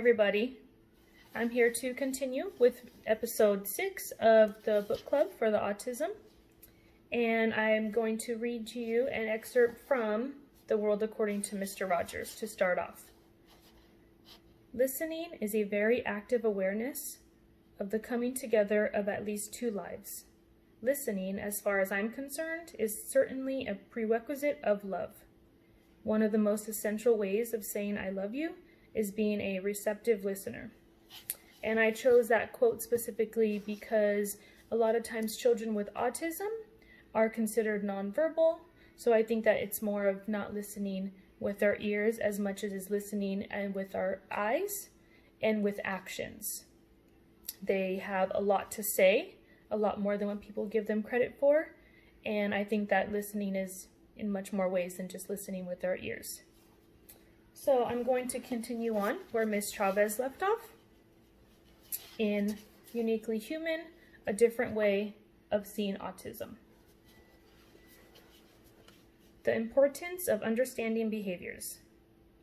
everybody. I'm here to continue with episode 6 of the book club for the autism, and I'm going to read to you an excerpt from The World According to Mr. Rogers to start off. Listening is a very active awareness of the coming together of at least two lives. Listening, as far as I'm concerned, is certainly a prerequisite of love. One of the most essential ways of saying I love you is being a receptive listener. And I chose that quote specifically because a lot of times children with autism are considered nonverbal, so I think that it's more of not listening with our ears as much as is listening and with our eyes and with actions. They have a lot to say, a lot more than what people give them credit for, and I think that listening is in much more ways than just listening with our ears. So I'm going to continue on where Ms. Chavez left off in Uniquely Human, a different way of seeing autism. The importance of understanding behaviors.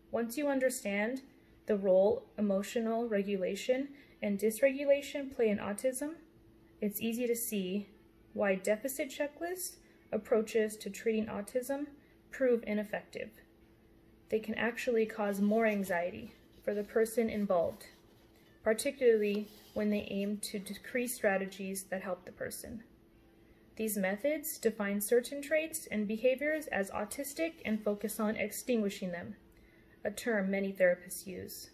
Once you understand the role emotional regulation and dysregulation play in autism, it's easy to see why deficit checklist approaches to treating autism prove ineffective. They can actually cause more anxiety for the person involved, particularly when they aim to decrease strategies that help the person. These methods define certain traits and behaviors as autistic and focus on extinguishing them, a term many therapists use.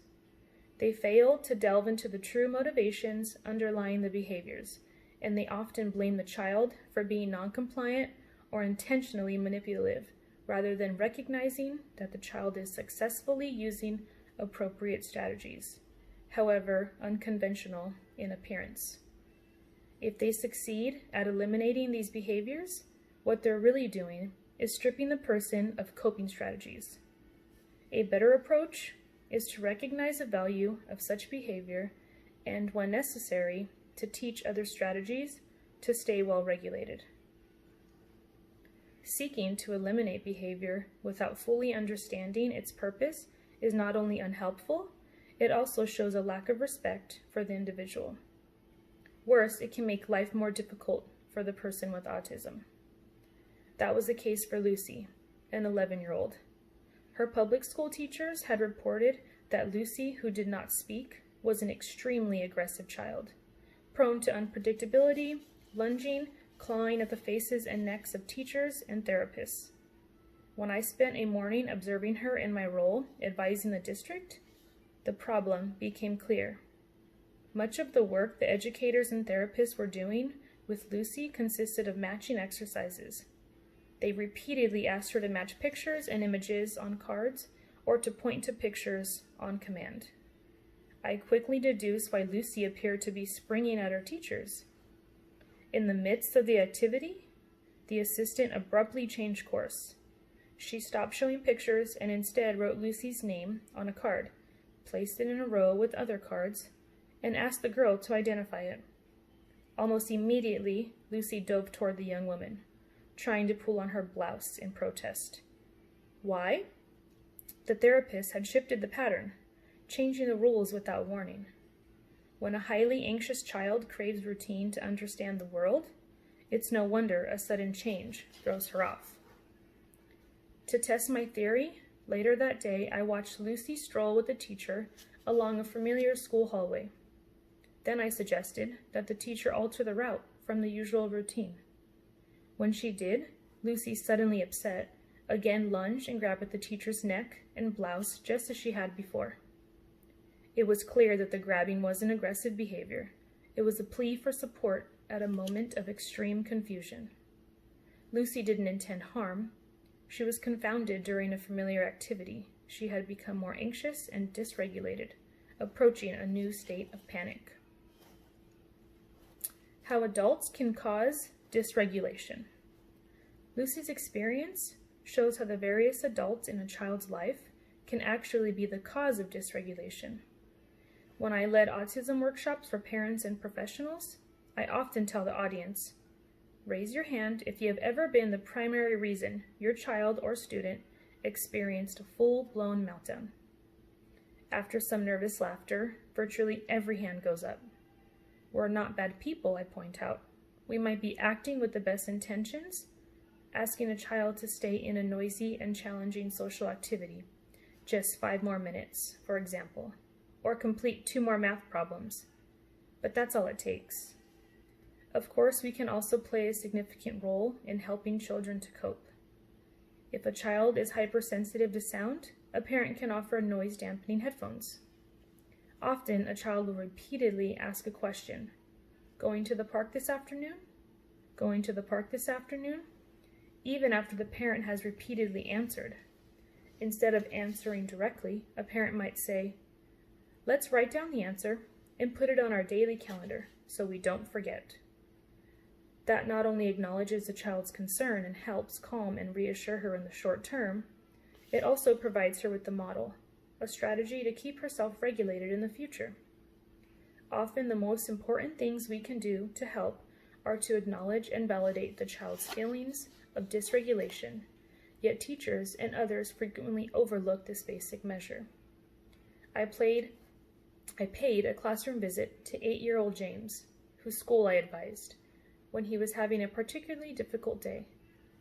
They fail to delve into the true motivations underlying the behaviors, and they often blame the child for being non-compliant or intentionally manipulative, rather than recognizing that the child is successfully using appropriate strategies, however unconventional in appearance. If they succeed at eliminating these behaviors, what they're really doing is stripping the person of coping strategies. A better approach is to recognize the value of such behavior and, when necessary, to teach other strategies to stay well regulated. Seeking to eliminate behavior without fully understanding its purpose is not only unhelpful, it also shows a lack of respect for the individual. Worse, it can make life more difficult for the person with autism. That was the case for Lucy, an 11-year-old. Her public school teachers had reported that Lucy, who did not speak, was an extremely aggressive child, prone to unpredictability, lunging, clawing at the faces and necks of teachers and therapists. When I spent a morning observing her in my role advising the district, the problem became clear. Much of the work the educators and therapists were doing with Lucy consisted of matching exercises. They repeatedly asked her to match pictures and images on cards or to point to pictures on command. I quickly deduced why Lucy appeared to be springing at her teachers. In the midst of the activity, the assistant abruptly changed course. She stopped showing pictures and instead wrote Lucy's name on a card, placed it in a row with other cards, and asked the girl to identify it. Almost immediately, Lucy dove toward the young woman, trying to pull on her blouse in protest. Why? The therapist had shifted the pattern, changing the rules without warning. When a highly anxious child craves routine to understand the world, it's no wonder a sudden change throws her off. To test my theory, later that day I watched Lucy stroll with the teacher along a familiar school hallway. Then I suggested that the teacher alter the route from the usual routine. When she did, Lucy, suddenly upset, again lunged and grabbed at the teacher's neck and blouse just as she had before. It was clear that the grabbing wasn't aggressive behavior. It was a plea for support at a moment of extreme confusion. Lucy didn't intend harm. She was confounded during a familiar activity. She had become more anxious and dysregulated, approaching a new state of panic. How adults can cause dysregulation. Lucy's experience shows how the various adults in a child's life can actually be the cause of dysregulation. When I led autism workshops for parents and professionals, I often tell the audience, raise your hand if you have ever been the primary reason your child or student experienced a full-blown meltdown. After some nervous laughter, virtually every hand goes up. We're not bad people, I point out. We might be acting with the best intentions, asking a child to stay in a noisy and challenging social activity, just 5 more minutes, for example, or complete 2 more math problems. But that's all it takes. Of course, we can also play a significant role in helping children to cope. If a child is hypersensitive to sound, a parent can offer noise dampening headphones. Often, a child will repeatedly ask a question. Going to the park this afternoon? Going to the park this afternoon? Even after the parent has repeatedly answered. Instead of answering directly, a parent might say, "Let's write down the answer and put it on our daily calendar so we don't forget." That not only acknowledges the child's concern and helps calm and reassure her in the short term, it also provides her with the model, a strategy to keep herself regulated in the future. Often the most important things we can do to help are to acknowledge and validate the child's feelings of dysregulation, yet teachers and others frequently overlook this basic measure. I paid a classroom visit to 8-year-old James, whose school I advised, when he was having a particularly difficult day.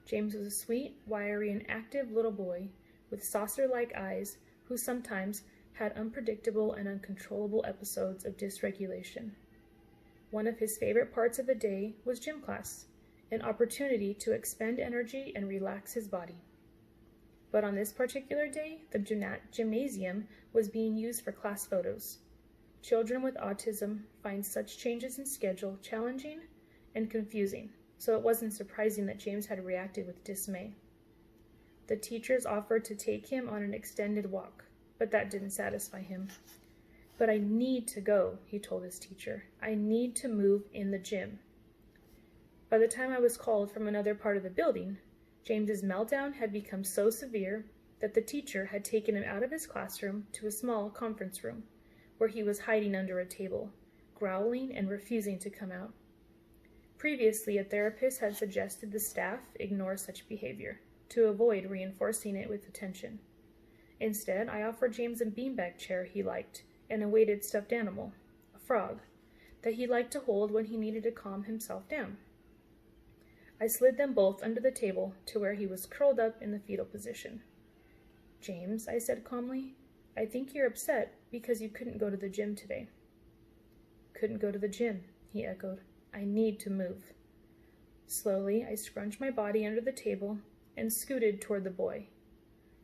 James was a sweet, wiry, and active little boy with saucer-like eyes who sometimes had unpredictable and uncontrollable episodes of dysregulation. One of his favorite parts of the day was gym class, an opportunity to expend energy and relax his body. But on this particular day, the gymnasium was being used for class photos. Children with autism find such changes in schedule challenging and confusing, so it wasn't surprising that James had reacted with dismay. The teachers offered to take him on an extended walk, but that didn't satisfy him. "But I need to go," he told his teacher. "I need to move in the gym." By the time I was called from another part of the building, James's meltdown had become so severe that the teacher had taken him out of his classroom to a small conference room, where he was hiding under a table, growling and refusing to come out. Previously, a therapist had suggested the staff ignore such behavior to avoid reinforcing it with attention. Instead, I offered James a beanbag chair he liked and a weighted stuffed animal, a frog, that he liked to hold when he needed to calm himself down. I slid them both under the table to where he was curled up in the fetal position. "James," I said calmly, "I think you're upset because you couldn't go to the gym today." "Couldn't go to the gym," he echoed. "I need to move." Slowly, I scrunched my body under the table and scooted toward the boy.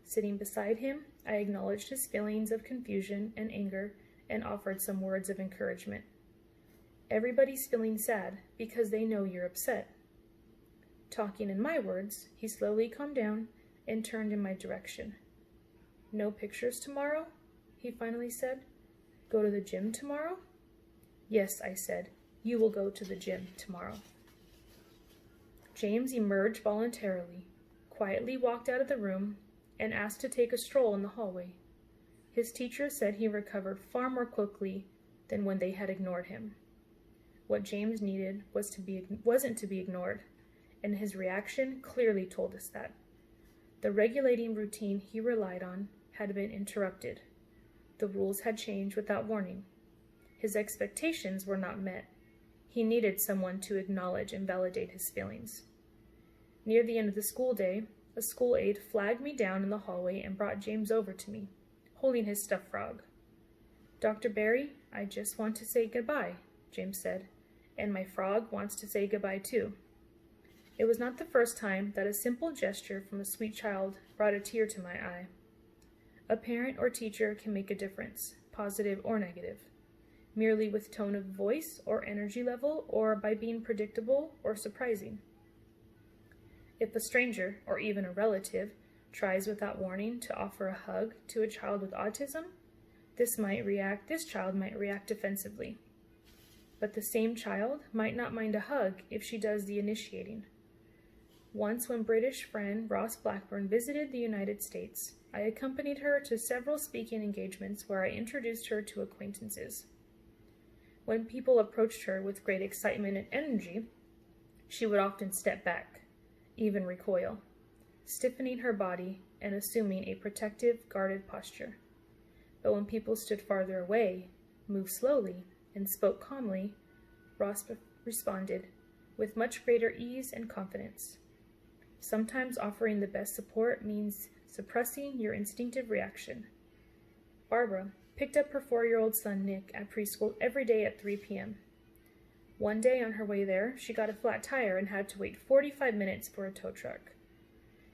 Sitting beside him, I acknowledged his feelings of confusion and anger and offered some words of encouragement. "Everybody's feeling sad because they know you're upset." Talking in my words, he slowly calmed down and turned in my direction. "No pictures tomorrow?" he finally said. "Go to the gym tomorrow?" "Yes," I said. "You will go to the gym tomorrow." James emerged voluntarily, quietly walked out of the room, and asked to take a stroll in the hallway. His teacher said he recovered far more quickly than when they had ignored him. What James needed wasn't to be ignored, and his reaction clearly told us that. The regulating routine he relied on had been interrupted. The rules had changed without warning. His expectations were not met. He needed someone to acknowledge and validate his feelings. Near the end of the school day, a school aide flagged me down in the hallway and brought James over to me, holding his stuffed frog. "Dr. Barry, I just want to say goodbye," James said, "and my frog wants to say goodbye too." It was not the first time that a simple gesture from a sweet child brought a tear to my eye. A parent or teacher can make a difference, positive or negative, merely with tone of voice or energy level, or by being predictable or surprising. If a stranger, or even a relative, tries without warning to offer a hug to a child with autism, this child might react defensively. But the same child might not mind a hug if she does the initiating. Once, when British friend Ross Blackburn visited the United States, I accompanied her to several speaking engagements where I introduced her to acquaintances. When people approached her with great excitement and energy, she would often step back, even recoil, stiffening her body and assuming a protective, guarded posture. But when people stood farther away, moved slowly, and spoke calmly, Ross responded with much greater ease and confidence. Sometimes offering the best support means suppressing your instinctive reaction. Barbara picked up her 4-year-old son Nick at preschool every day at 3 p.m. One day on her way there, she got a flat tire and had to wait 45 minutes for a tow truck.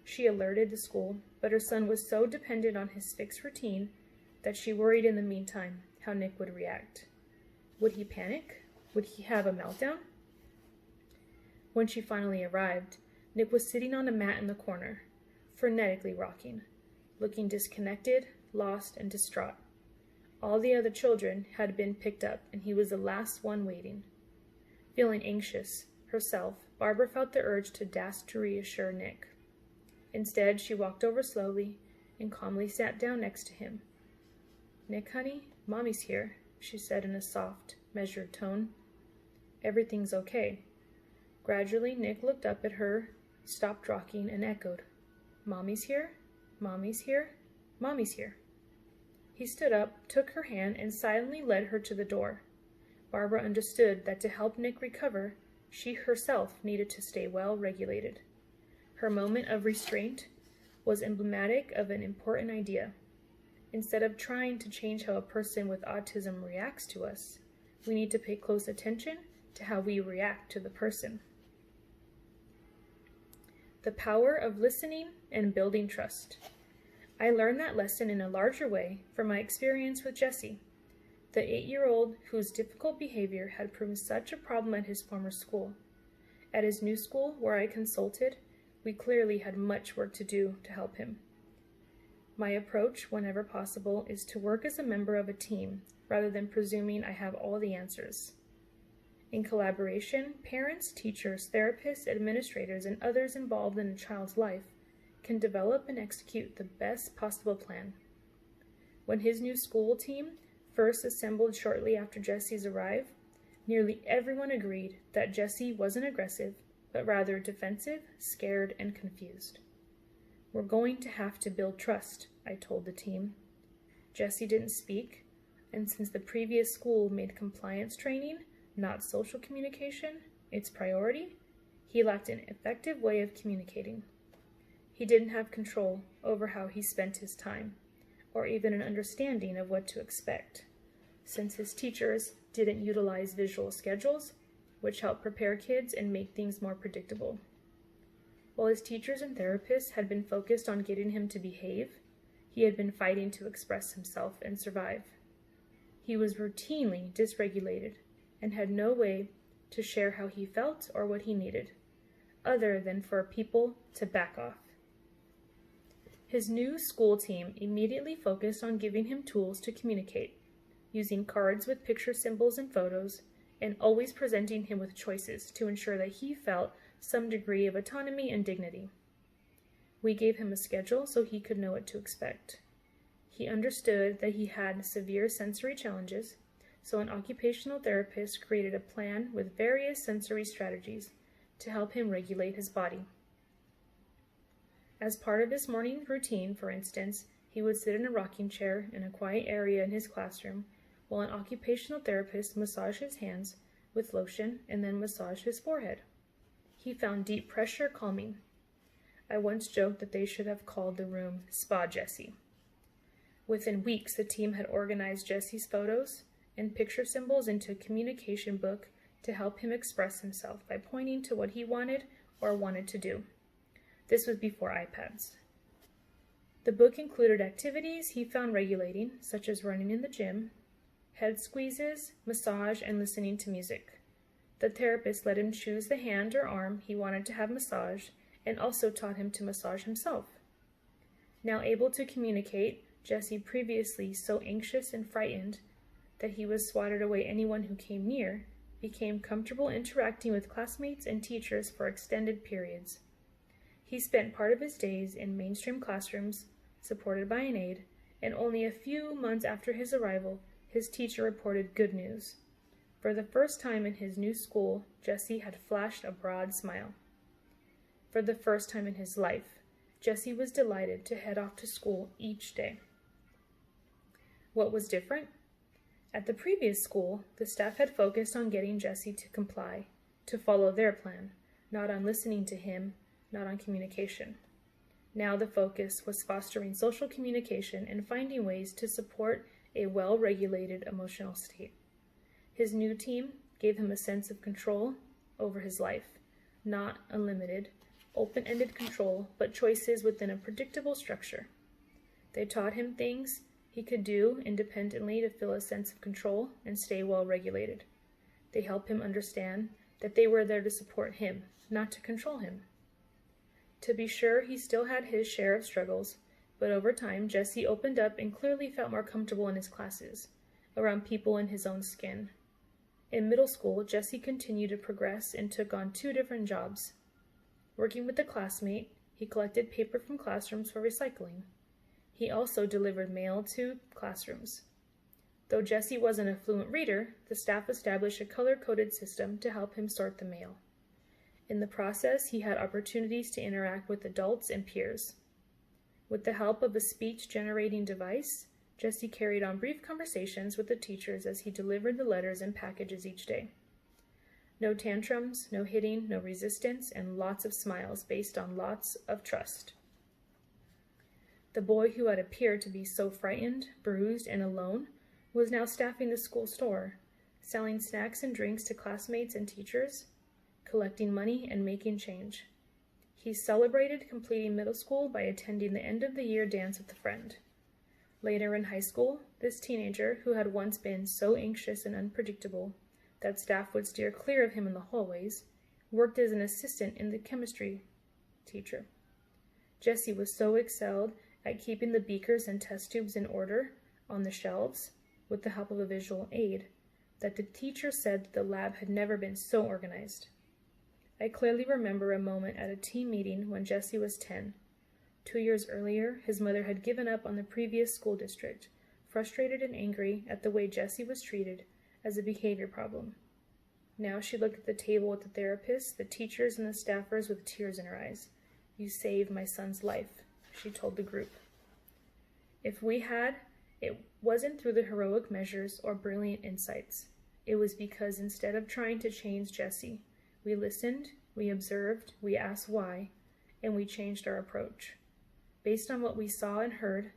She alerted the school, but her son was so dependent on his fixed routine that she worried in the meantime how Nick would react. Would he panic? Would he have a meltdown? When she finally arrived, Nick was sitting on a mat in the corner, frenetically rocking, looking disconnected, lost, and distraught. All the other children had been picked up, and he was the last one waiting. Feeling anxious herself, Barbara felt the urge to dash to reassure Nick. Instead, she walked over slowly and calmly sat down next to him. "Nick, honey, Mommy's here," she said in a soft, measured tone. "Everything's okay." Gradually, Nick looked up at her, stopped rocking, and echoed, "Mommy's here? Mommy's here? Mommy's here." He stood up, took her hand, and silently led her to the door. Barbara understood that to help Nick recover, she herself needed to stay well regulated. Her moment of restraint was emblematic of an important idea. Instead of trying to change how a person with autism reacts to us, we need to pay close attention to how we react to the person. The power of listening and building trust. I learned that lesson in a larger way from my experience with Jesse, the 8-year-old whose difficult behavior had proven such a problem at his former school. At his new school, where I consulted, we clearly had much work to do to help him. My approach, whenever possible, is to work as a member of a team rather than presuming I have all the answers. In collaboration, parents, teachers, therapists, administrators, and others involved in a child's life can develop and execute the best possible plan. When his new school team first assembled shortly after Jesse's arrival, nearly everyone agreed that Jesse wasn't aggressive, but rather defensive, scared, and confused. "We're going to have to build trust," I told the team. Jesse didn't speak, and since the previous school made compliance training, not social communication, its priority, he lacked an effective way of communicating. He didn't have control over how he spent his time, or even an understanding of what to expect, since his teachers didn't utilize visual schedules, which help prepare kids and make things more predictable. While his teachers and therapists had been focused on getting him to behave, he had been fighting to express himself and survive. He was routinely dysregulated and had no way to share how he felt or what he needed, other than for people to back off. His new school team immediately focused on giving him tools to communicate, using cards with picture symbols and photos, and always presenting him with choices to ensure that he felt some degree of autonomy and dignity. We gave him a schedule so he could know what to expect. He understood that he had severe sensory challenges, so an occupational therapist created a plan with various sensory strategies to help him regulate his body. As part of his morning routine, for instance, he would sit in a rocking chair in a quiet area in his classroom while an occupational therapist massaged his hands with lotion and then massaged his forehead. He found deep pressure calming. I once joked that they should have called the room Spa Jesse. Within weeks, the team had organized Jesse's photos and picture symbols into a communication book to help him express himself by pointing to what he wanted or wanted to do. This was before iPads. The book included activities he found regulating, such as running in the gym, head squeezes, massage, and listening to music. The therapist let him choose the hand or arm he wanted to have massaged and also taught him to massage himself. Now able to communicate, Jesse, previously so anxious and frightened that he was swatted away anyone who came near, became comfortable interacting with classmates and teachers for extended periods. He spent part of his days in mainstream classrooms, supported by an aide, and only a few months after his arrival, his teacher reported good news. For the first time in his new school, Jesse had flashed a broad smile. For the first time in his life, Jesse was delighted to head off to school each day. What was different? At the previous school, the staff had focused on getting Jesse to comply, to follow their plan, not on listening to him, not on communication. Now the focus was fostering social communication and finding ways to support a well-regulated emotional state. His new team gave him a sense of control over his life, not unlimited, open-ended control, but choices within a predictable structure. They taught him things he could do independently to feel a sense of control and stay well-regulated. They helped him understand that they were there to support him, not to control him. To be sure, he still had his share of struggles, but over time, Jesse opened up and clearly felt more comfortable in his classes, around people in his own skin. In middle school, Jesse continued to progress and took on 2 different jobs. Working with a classmate, he collected paper from classrooms for recycling. He also delivered mail to classrooms. Though Jesse wasn't a fluent reader, the staff established a color-coded system to help him sort the mail. In the process, he had opportunities to interact with adults and peers. With the help of a speech-generating device, Jesse carried on brief conversations with the teachers as he delivered the letters and packages each day. No tantrums, no hitting, no resistance, and lots of smiles based on lots of trust. The boy who had appeared to be so frightened, bruised, and alone was now staffing the school store, selling snacks and drinks to classmates and teachers, collecting money and making change. He celebrated completing middle school by attending the end-of-the-year dance with a friend. Later in high school, this teenager, who had once been so anxious and unpredictable that staff would steer clear of him in the hallways, worked as an assistant in the chemistry teacher. Jesse was so excelled at keeping the beakers and test tubes in order on the shelves with the help of a visual aid that the teacher said the lab had never been so organized. I clearly remember a moment at a team meeting when Jesse was 10. 2 years earlier, his mother had given up on the previous school district, frustrated and angry at the way Jesse was treated as a behavior problem. Now she looked at the table with the therapist, the teachers, and the staffers with tears in her eyes. "You saved my son's life," she told the group. If we had, it wasn't through the heroic measures or brilliant insights. It was because instead of trying to change Jesse, we listened, we observed, we asked why, and we changed our approach. Based on what we saw and heard,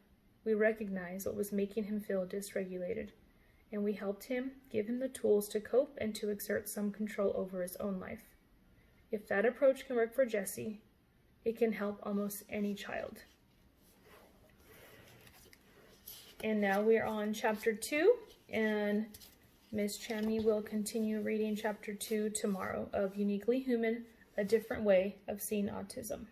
we recognized what was making him feel dysregulated, and we helped him, give him the tools to cope and to exert some control over his own life. If that approach can work for Jesse, it can help almost any child. And now we're on chapter 2, and Ms. Chammy will continue reading chapter 2 tomorrow of Uniquely Human, A Different Way of Seeing Autism.